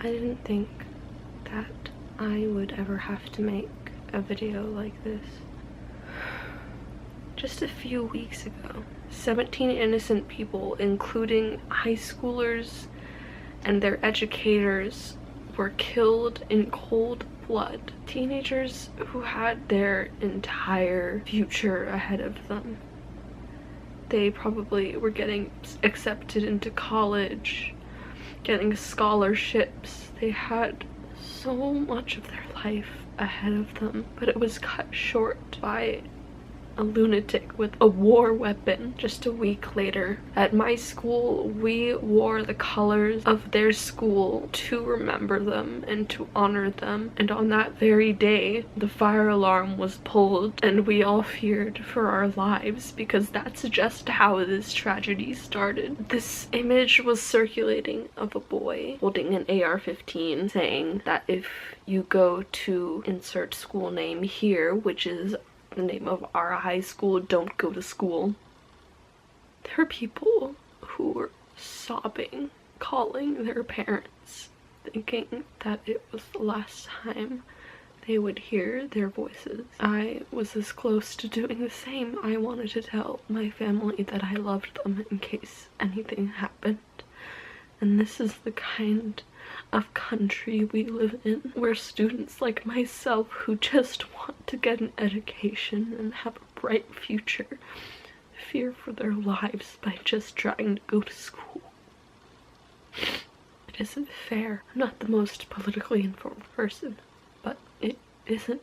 I didn't think that I would ever have to make a video like this. Just a few weeks ago, 17 innocent people, including high schoolers and their educators, were killed in cold blood. Teenagers who had their entire future ahead of them. They probably were getting accepted into college, getting scholarships. They had so much of their life ahead of them, but it was cut short by a lunatic with a war weapon. Just a week later, at my school, we wore the colors of their school to remember them and to honor them. And on that very day, the fire alarm was pulled and we all feared for our lives, because that's just how this tragedy started. This image was circulating of a boy holding an AR-15 saying that if you go to insert school name here, which is the name of our high school, don't go to school. There are people who were sobbing, calling their parents, thinking that it was the last time they would hear their voices. I was as close to doing the same. I wanted to tell my family that I loved them in case anything happened. And this is the kind of country we live in, where students like myself who just want to get an education and have a bright future fear for their lives by just trying to go to school. It isn't fair. I'm not the most politically informed person, but it isn't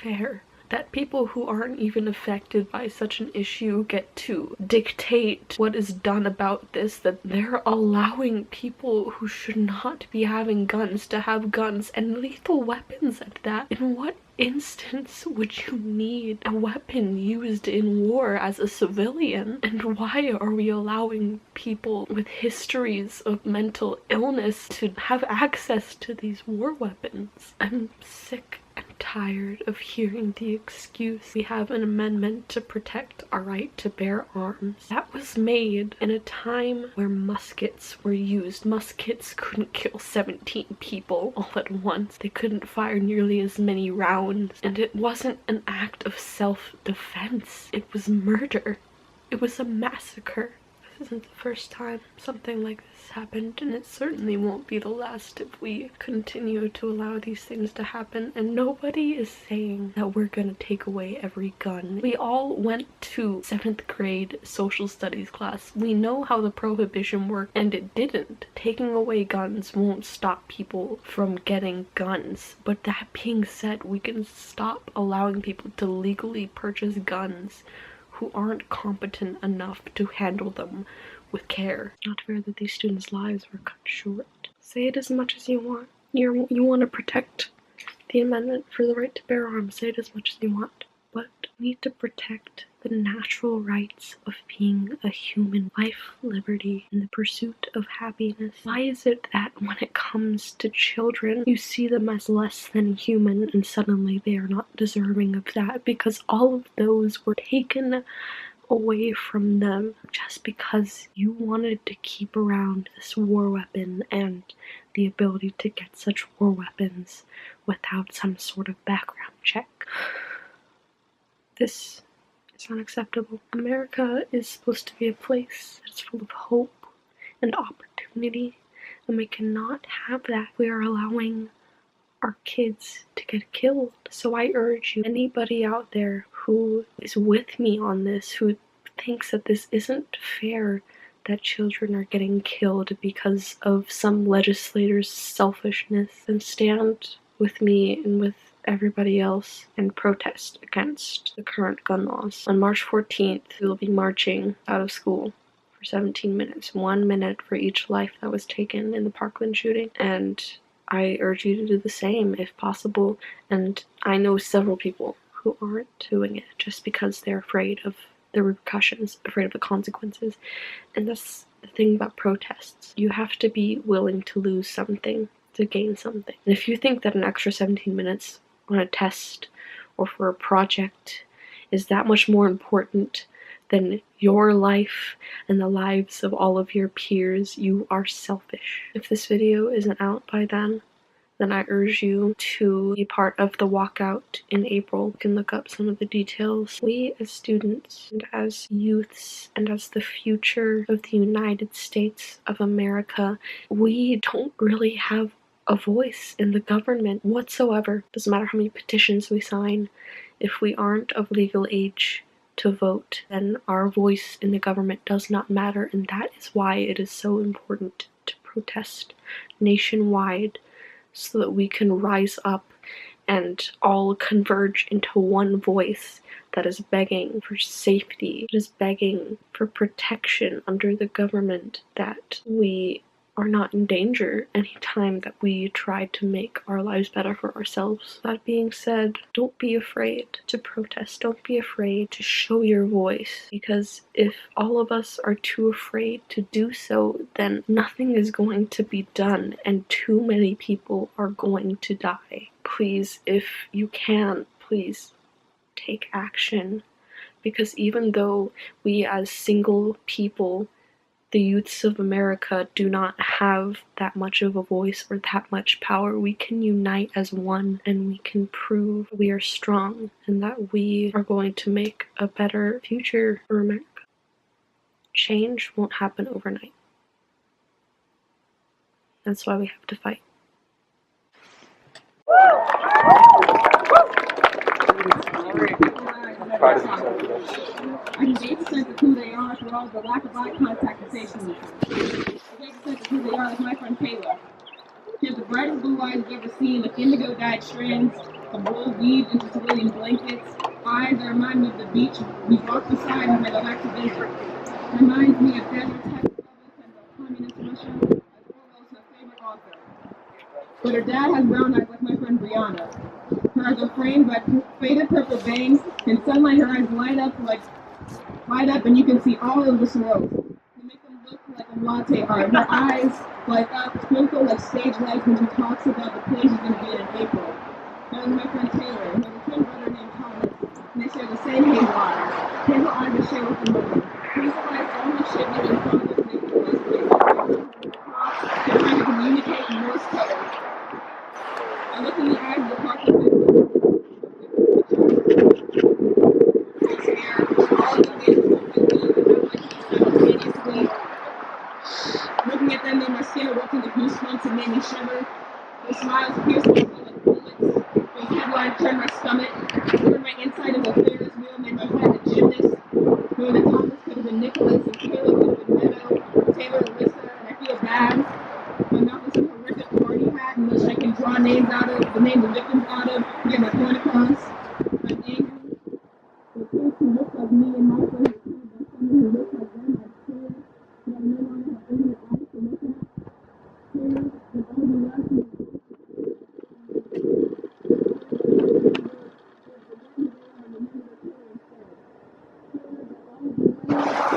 fair that people who aren't even affected by such an issue get to dictate what is done about this, that they're allowing people who should not be having guns to have guns, and lethal weapons at that. In what instance would you need a weapon used in war as a civilian? And why are we allowing people with histories of mental illness to have access to these war weapons? I'm sick and tired of hearing the excuse we have an amendment to protect our right to bear arms. That was made in a time where muskets were used. Muskets couldn't kill 17 people all at once. They couldn't fire nearly as many rounds. And it wasn't an act of self-defense. It was murder. It was a massacre. This isn't the first time something like this happened, and it certainly won't be the last if we continue to allow these things to happen. And nobody is saying that we're gonna take away every gun. We all went to 7th grade social studies class. We know how the prohibition worked, and it didn't. Taking away guns won't stop people from getting guns. But that being said, we can stop allowing people to legally purchase guns who aren't competent enough to handle them with care. Not fair that these students' lives were cut short. Say it as much as you want. You want to protect the amendment for the right to bear arms. Say it as much as you want. But we need to protect the natural rights of being a human. Life, liberty, and the pursuit of happiness. Why is it that when it comes to children, you see them as less than human and suddenly they are not deserving of that? Because all of those were taken away from them just because you wanted to keep around this war weapon and the ability to get such war weapons without some sort of background check. This is unacceptable. America is supposed to be a place that's full of hope and opportunity, and we cannot have that. We are allowing our kids to get killed. So I urge you, anybody out there who is with me on this, who thinks that this isn't fair, that children are getting killed because of some legislator's selfishness, then stand with me and with everybody else and protest against the current gun laws. On March 14th, we will be marching out of school for 17 minutes, 1 minute for each life that was taken in the Parkland shooting. And I urge you to do the same if possible. And I know several people who aren't doing it just because they're afraid of the repercussions, afraid of the consequences. And that's the thing about protests. You have to be willing to lose something to gain something. And if you think that an extra 17 minutes on a test or for a project is that much more important than your life and the lives of all of your peers, you are selfish. If this video isn't out by then I urge you to be part of the walkout in April. You can look up some of the details. We as students and as youths and as the future of the United States of America, we don't really have a voice in the government whatsoever. Doesn't matter how many petitions we sign. If we aren't of legal age to vote, then our voice in the government does not matter, and that is why it is so important to protest nationwide, so that we can rise up and all converge into one voice that is begging for safety, that is begging for protection under the government, that we are not in danger anytime that we try to make our lives better for ourselves. That being said, don't be afraid to protest. Don't be afraid to show your voice, because if all of us are too afraid to do so, then nothing is going to be done and too many people are going to die. Please, if you can, please take action, because even though we as single people, the youths of America, do not have that much of a voice or that much power, we can unite as one and we can prove we are strong and that we are going to make a better future for America. Change won't happen overnight. That's why we have to fight. I can gauge a sense of who they are through all the lack of eye contact and facial movement. I gauge a sense of who they are like my friend Taylor. She has the brightest blue eyes you've ever seen, with indigo-dyed strands of wool weaved into civilian blankets, eyes that remind me of the beach we walk beside when I go back to visit. Reminds me of desert Czech Republic and the communist Russia, as well as her favorite author. But her dad has brown eyes like my friend Brianna. Her eyes are framed by faded purple bangs. In sunlight, her eyes light up, and you can see all of the swirls. They make them look like a latte art. Her eyes light up, twinkle like stage lights when she talks about the play she's going to be in April. That was my friend Taylor, who has a twin brother named Thomas, and they share the same hazel eyes. Hazel eyes are shared with the mother. Hazel eyes only ship you in father to make the place they're trying to communicate in Morse code. I look in the eyes of the parking lot. Looking at them made my skin erupt into goosebumps and made me shiver. Their smiles pierced me like bullets. Those headlines turned my stomach. Turned my inside into a Ferris wheel, made my heart a gymnast. Knowing that Thomas could have been Nicholas and Caleb could have been Meadow, Taylor, Alyssa, and I feel bad. My mouth is some horrific party hat in which I can draw names out of, the names of victims out of, to get my point across. I'm angry. The kids who look like me and my friends are killed by someone who looks like them are scared. But I no longer have any eyes to look at. Scared that all the left me. Remember the